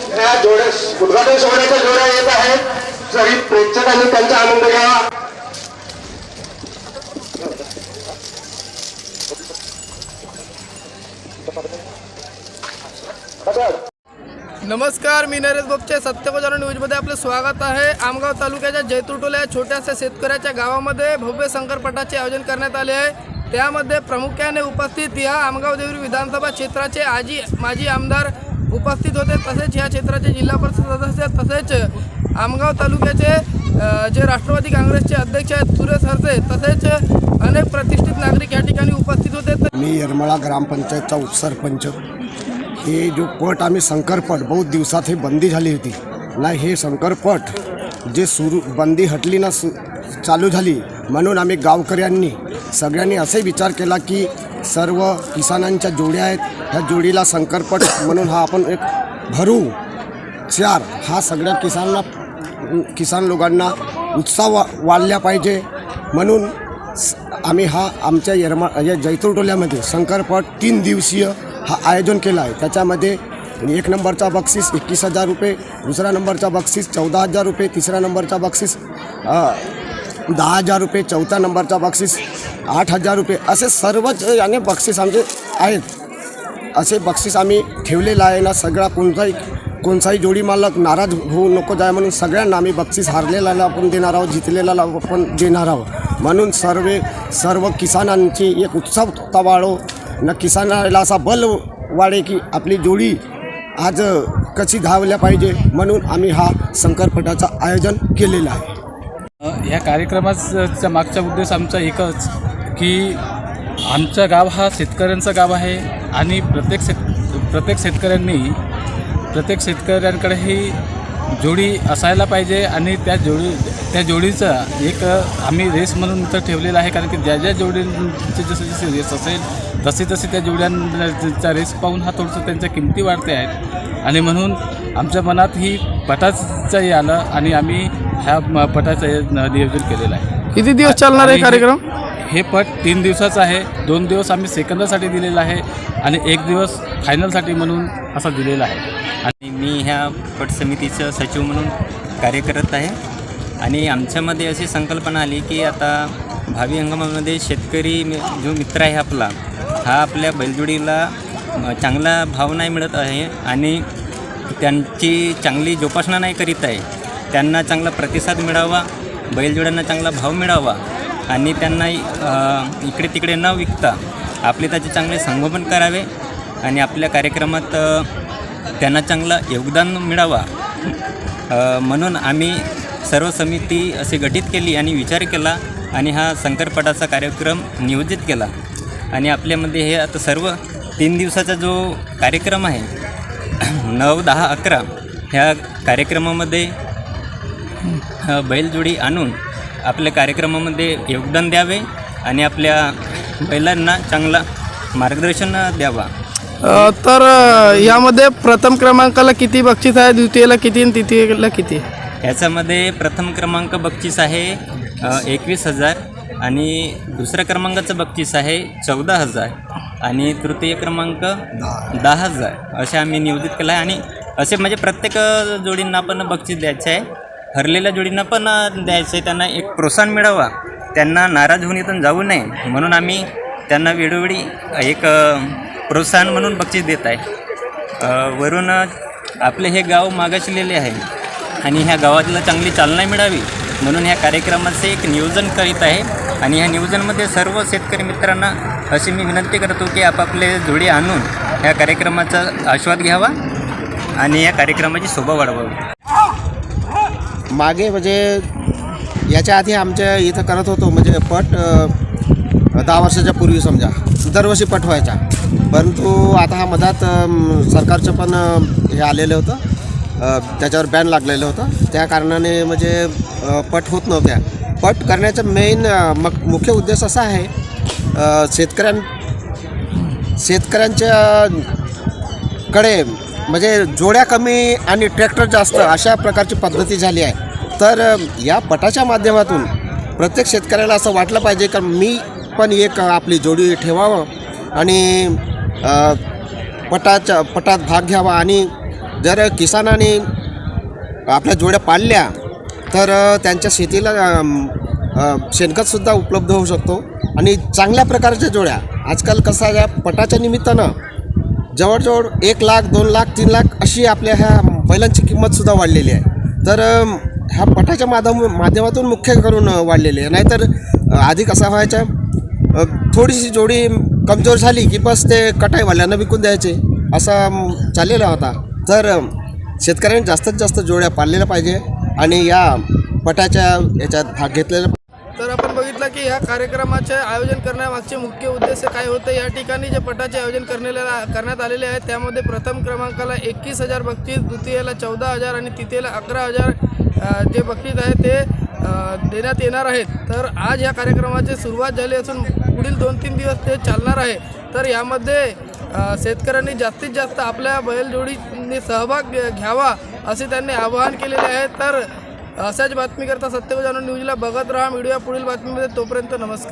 या उद्घाटन सोहळ्याच्या जोड्या येत आहेत, तरी प्रेक्षकांनी त्यांचा आनंद घ्यावा. नमस्कार, मी नरेश बोपचे सत्यप्रचार न्यूजमध्ये आपले स्वागत आहे. आमगाव तालुक्याच्या जैतुटोला या छोट्याशा शेतकऱ्याच्या गावामध्ये भव्य शंकरपटाचे आयोजन करण्यात आले आहे. त्यामध्ये प्रामुख्याने उपस्थित या आमगाव देवरी विधानसभा क्षेत्राचे माजी आमदार उपस्थित होते. तसेच या क्षेत्राचे जिल्हा परिषद सदस्य, तसेच आमगाव तालुक्याचे जे राष्ट्रवादी काँग्रेसचे अध्यक्ष आहेत सुरेश हरसे, तसेच अनेक प्रतिष्ठित नागरिक या ठिकाणी उपस्थित होते. मी येरमाळा ग्रामपंचायतचा उपसरपंच. हे जो पट आम्ही शंकरपट बहुत दिवसात हे बंदी झाली होती ना, हे शंकरपट जे बंदी हटली ना चालू झाली, म्हणून आम्ही गावकऱ्यांनी सगळ्यांनी असे विचार केला की सर्व किसानांच्या जोड्या आहेत, ह्या जोडीला शंकरपट म्हणून हा आपण एक भरू चार हा सगळ्या किसान लोकांना उत्साह वाढल्या पाहिजे, म्हणून आम्ही हा आमच्या या जैतुटोल्यामध्ये शंकरपट 3 दिवसीय हा आयोजन केला आहे. त्याच्यामध्ये 1 नंबरचा बक्षीस 21,000 रुपये, दुसरा नंबरचा बक्षीस 14,000 रुपये, तिसरा नंबरचा बक्षीस 10,000 रुपये, चौथा नंबरचा बक्षीस 8,000 रुपये, असे सर्वच याने बक्षीस आमचे आहेत. असे बक्षीस आम्ही ठेवलेलं आहे ना. सगळा कोणताही जोडी मालक नाराज होऊ नको जाय म्हणून सगळ्यांना आम्ही बक्षीस हारलेल्याला आपण देणार आहोत, जितलेल्याला आपण देणार आहोत. म्हणून सर्व किसानांची एक उत्सुकता वाढो न, किसानाला असा बल वाढे की आपली जोडी आज कशी धावल्या पाहिजे, म्हणून आम्ही हा शंकरपटाचं आयोजन केलेलं आहे. ह्या कार्यक्रमाचा मागचा उद्देश आमचा एकच की आमचं गाव हा शेतकऱ्यांचं गाव आहे आणि प्रत्येक शेतकऱ्यांकडे ही जोडी असायला पाहिजे आणि त्या जोडीचा एक आम्ही रेस म्हणून तर ठेवलेला आहे. कारण की ज्या जोडींची जशी रेस असेल तशी त्या जोड्यांचा रेस पाहून हा थोडंसं त्यांच्या किमती वाढते आहेत आणि म्हणून आमच्या मनात ही पटाचंही आलं आणि आम्ही ह्या पटाचं नियोजन केलेलं आहे. किती दिवस चालणार आहे कार्यक्रम? हे पट 3 दिवसाचं आहे. 2 दिवस आम्ही सेकंदासाठी दिलेला आहे आणि 1 दिवस फायनलसाठी म्हणून असा दिलेला आहे. आणि मी ह्या पट समितीचं सचिव म्हणून कार्य करत आहे आणि आमच्यामध्ये अशी संकल्पना आली की आता भावी हंगामामध्ये शेतकरी जो मित्र आहे आपला, हा आपल्या बैलजोडीला चांगला भाव नाही मिळत आहे आणि त्यांची चांगली जोपासना नाही करीत आहे. त्यांना चांगला प्रतिसाद मिळावा, बैलजोड्यांना चांगला भाव मिळावा आणि त्यांना इकडे तिकडे न विकता आपले त्याचे चांगले संगोपन करावे आणि आपल्या कार्यक्रमात त्यांना चांगलं योगदान मिळावा, म्हणून आम्ही सर्व समिती असे गठीत केली आणि विचार केला आणि हा शंकरपटाचा कार्यक्रम नियोजित केला. आणि आपल्यामध्ये हे आता सर्व 3 दिवसाचा जो कार्यक्रम आहे 9, 10, 11 ह्या कार्यक्रमामध्ये बैलजोडी आणून आपल्या कार्यक्रमामध्ये योगदान द्यावे आणि आपल्या बैलांना चांगला मार्गदर्शन द्यावा. तर यामध्ये प्रथम क्रमांकाला किती बक्षीस आहे, द्वितीयला किती आणि तृतीयला किती? याच्यामध्ये प्रथम क्रमांक बक्षीस आहे 21,000 आणि दुसऱ्या क्रमांकाचं बक्षीस आहे 14,000 आणि तृतीय क्रमांक 10,000 असे आम्ही नियोजित केलं आहे. आणि असे म्हणजे प्रत्येक जोडींना पण बक्षीस द्यायचं आहे, हरलेल्या जोडींना पण द्यायचं आहे. त्यांना एक प्रोत्साहन मिळावा, त्यांना नाराज होऊन इथून जाऊ नये म्हणून आम्ही त्यांना वेळोवेळी एक प्रोत्साहन म्हणून बक्षीस देत आहे. वरून आपले हे गाव मागासलेले आहे आणि ह्या गावातला चांगली चालना मिळावी म्हणून ह्या कार्यक्रमाचे एक नियोजन करीत आहे. आणि ह्या नियोजनामध्ये सर्व शेतकरी मित्रांना अशी मी विनंती करतो की आपापले जोडी आणून ह्या कार्यक्रमाचा आस्वाद घ्यावा आणि या कार्यक्रमाची शोभा वाढवावी. मागे म्हणजे याच्या आधी आमच्या इथं करत होतो म्हणजे पट 10 वर्षाच्या पूर्वी समजा दरवर्षी पट व्हायचा, परंतु आता हा मधात सरकारचं पण हे आलेलं होतं, त्याच्यावर बॅन लागलेलं होतं. त्या कारणाने म्हणजे पट होत नव्हत्या. पट करण्याचा मेन मुख्य उद्देश असा आहे शेतकऱ्यांच्याकडे म्हणजे जोड्या कमी आणि ट्रॅक्टर जास्त अशा प्रकारची पद्धती झाली आहे. तर या पटाच्या माध्यमातून प्रत्येक शेतकऱ्याला असं वाटलं पाहिजे की मी पण एक आपली जोडी ठेवावं आणि पटात भाग घ्यावा आणि जर किसानाने आपल्या जोड्या पाळल्या तर त्यांच्या शेतीला शेणखतसुद्धा उपलब्ध होऊ शकतो आणि चांगल्या प्रकारच्या जोड्या. आजकाल कसं आहे, या पटाच्या निमित्तानं जवळजवळ 1 लाख 2 लाख 3 लाख अशी आपल्या ह्या बैलांची किंमतसुद्धा वाढलेली आहे. तर ह्या पटाच्या माध्यमातून मुख्य करून वाढलेली आहे. नाहीतर आधी कसा व्हायचा, थोडीशी जोडी कमजोर झाली की बस ते कटाईवाल्यांना विकून द्यायचे, असा चाललेला होता. तर शेतकऱ्यांनी जास्तीत जास्त जोड्या पाळलेल्या पाहिजे आणि या पटाच्या याच्यात भाग घेतलेला. तर आपण बघितलं की ह्या कार्यक्रमाचे आयोजन करण्यामागचे मुख्य उद्देश काय होते. या ठिकाणी जे पटाचे आयोजन करण्यात आलेले आहे त्यामध्ये प्रथम क्रमांकाला 21,000 बक्षीस, द्वितीयला 14,000 आणि तृतीयला 11,000 जे बक्षीस आहे ते देण्यात येणार आहेत. तर आज या कार्यक्रमाची सुरुवात झाली असून पुढील 2-3 दिवस ते चालणार आहे. तर यामध्ये शेतकऱ्यांनी जास्तीत जास्त आपल्या बैलजोडीने सहभाग घ्यावा असे त्यांनी आवाहन केलेले आहे. तर अशाच बातमीकरता सत्यको जाणून न्यूजला बघत राहा. मीडिया पुढील बातमीमध्ये. तोपर्यंत नमस्कार.